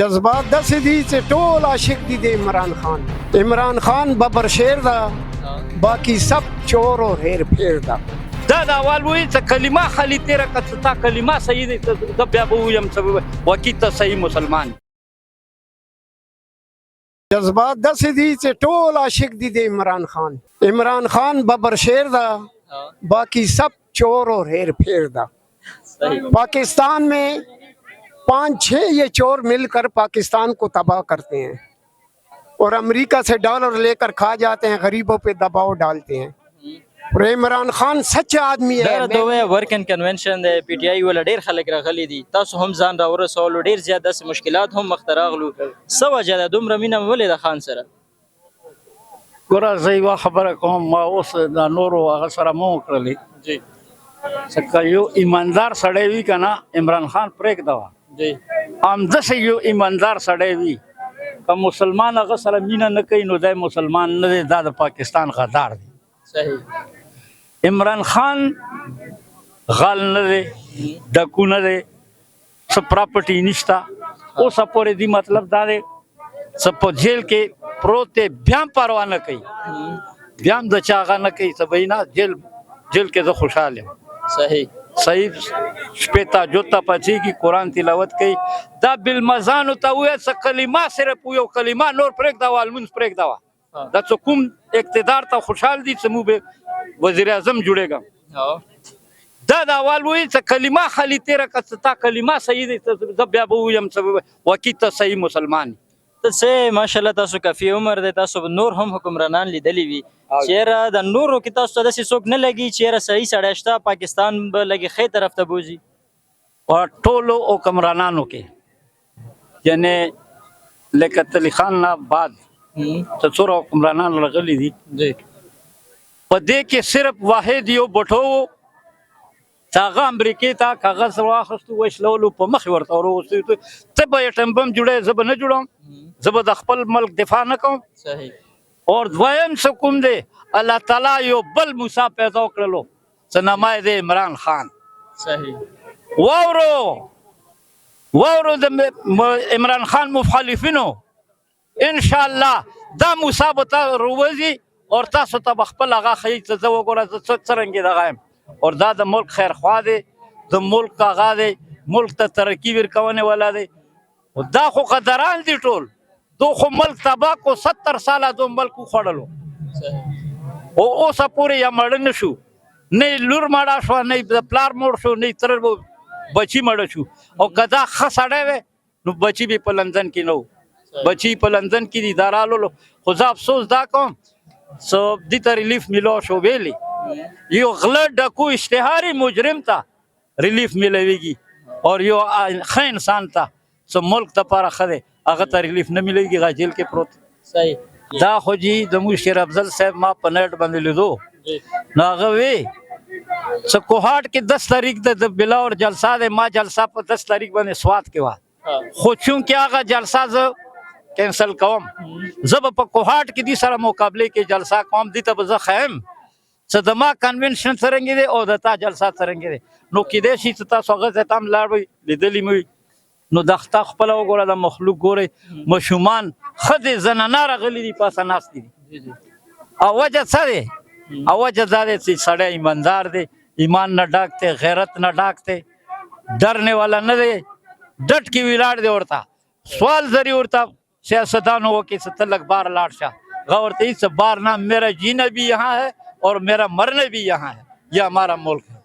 जज्बात दस दी से टोल आशिक दी दे इमरान खान बबर शेर दा बाकी सब चोर और हेर फेर दा دا اول وی څه کلمه خلی تیره که تا کلمه صحیح دی زه بیا به ویم څه وکیل ته صحیح مسلمان जज्बात दस दी से टोल आशिक दी दे इमरान खान बबर शेर दा बाकी सब चोर और हेर फेर दा। पाकिस्तान में 5-6 ये चोर मिलकर पाकिस्तान को तबाह करते हैं और अमेरिका से डॉलर लेकर खा जाते हैं, गरीबों पे दबाव डालते हैं। और इमरान खान सच्चा आदमी है। دوه ورکن کنونشن د پی ټی آی ول ډیر خلک راغلي دي، تاسو هم ځان را ورسول، ډیر زیات داسې مشکلات هم مختراغلو، سو وجه د دومره مینه ولې د خان سره ګوره زه یوه خبره کوم، ما اوس د نورو هغه سره مو وکړلې جی ځکه یو ایماندار سړی وي که نه عمران خان پرېږده جی همداسې یو ایماندار سړی وي که مسلمان هغه سره مینه نه کوي نو دی مسلمان نه دی، دا د پاکستان غدار دی. صحیح عمران خان غل نه دی، ډکو نه دی، څه پراپرټي نشته، اوسه پورې دی مطلب دا دی څه په جیل کې پروت دی بیا هم پروا نه کوي، بیا هم د چا هغه نه کوي څه به نه جیل کې زه خوشحال یم. صحیح صحیح شپې تهجد ته پاڅېږي، قرآن تلاوت کوي، دا بالمزانو ته ووایه څه کلمه صرف یو کلمه نور پرېږده وه لمونځ پرېږده وه، دا څه کوم اقتدار ته خوشحال دي څه مو به وزیر اعظم جوړېږم. دا د اول وایي څه کلمه خالي تېره که څه تا کلمه صحیح دی زه بیا به ووایم څه وکیل ته صحیح مسلمان ته څه ماشاءالله تاسو کافي عمر دی، تاسو نور هم حکمرانان لیدلی وي، چېرې د نورو کې تاسو ته داسې څوک نه لګي چېرې صحیح سړی شته پاکستان به لږې ښې طرف ته بوځي؟ په ټولو حکمرانانو کې یعنې لیاقت علي خان نه بعد څه څومره حکمرانان راغلي دي جی په دې کې صرف واحد یو بټو و چې هغه امریکې ته کاغذ واخیستو وشلولو په مخ یې ورته وروغوستو ته به ایټم بم جوړوې زه به نه جوړوم، زه به د خپل ملک دفاع نه کوم. صحیح اور دویم څه کوم دی الله تعالی یو بل موسی پیدا کړلو څه نام یې دی عمران خان. صحیح واورو د عمران خان مخالفینو انشاءالله دا موسی به تا رووځي اور تاسو ته به خپل هغه ښیي چې زه وګوره زه څرنګې دغه یم. اور دا د ملک خیرخوا دی، د ملک هغه دی، ملک ته ترقي ورکونې والا دی. دا خو قدران دي ټول، دو خو ملک تباه کو 70 ساله دو ملک وخوړلو او اوسه پورې یا مړه نه شو، نه لور مړه شوه، نه د پلار مړ شو، نه تره بچي مړه شو. او که دا ښه سړی وی نو بچي به په لندن کې نه و، بچي په لندن کې دي دا رالولو. خو زه افسوس دا کوم څه دې ته ریلیف میلاو شو ویلي یو غله ډکو اشتهاري مجرم ته ریلیف میلویږي اور یو ښه انسان ته څه ملک دپاره ښه دی هغه ته ریلیف نه میلېږي، هغه جیل کې پروت. صحیح دا خو جي د موږ شیر افضل صاحب ما په نیټ باندې لیدو نو هغه وی څه کوهاټ کې 10 تاریخ د بلاور جلسه دی، ما جلسه په 10 تاریخ باندې سوات کې وه، خو چونکې هغه جلسه زه کینسل کوم، زه به په کوهاټ کې دې سره مقابلې کې جلسه کوم، دې ته به زه ښیم څه زما کنونشن څرنګې دی او د تا جلسه څرنګې دی. نو کیدای شي چې تاسو هغه ځای ته هم لاړ وئ لیدلي مې وي نو د خطا خپله وګوره د مخلوق ګورئ، ماشومان ښځې زنانه راغلي دي پاسه ناستې دي. او وجه څه دی؟ او وجه دا دی چې سړی ایماندار دی، ایمان نه ډاک دی، غیرت نه ډاک دی، ډرنے والا نه دی، ډټ کې ولاړ دی. ورته سوال زری ورته سیاستدانو وکړي چې ته لږ بار لاړ شه، هغه ورته هېڅ بار نه، میرا جینا بھی یہاں ہے اور میرا مرنا بھی یہاں ہے، یہ ہمارا ملک ہے.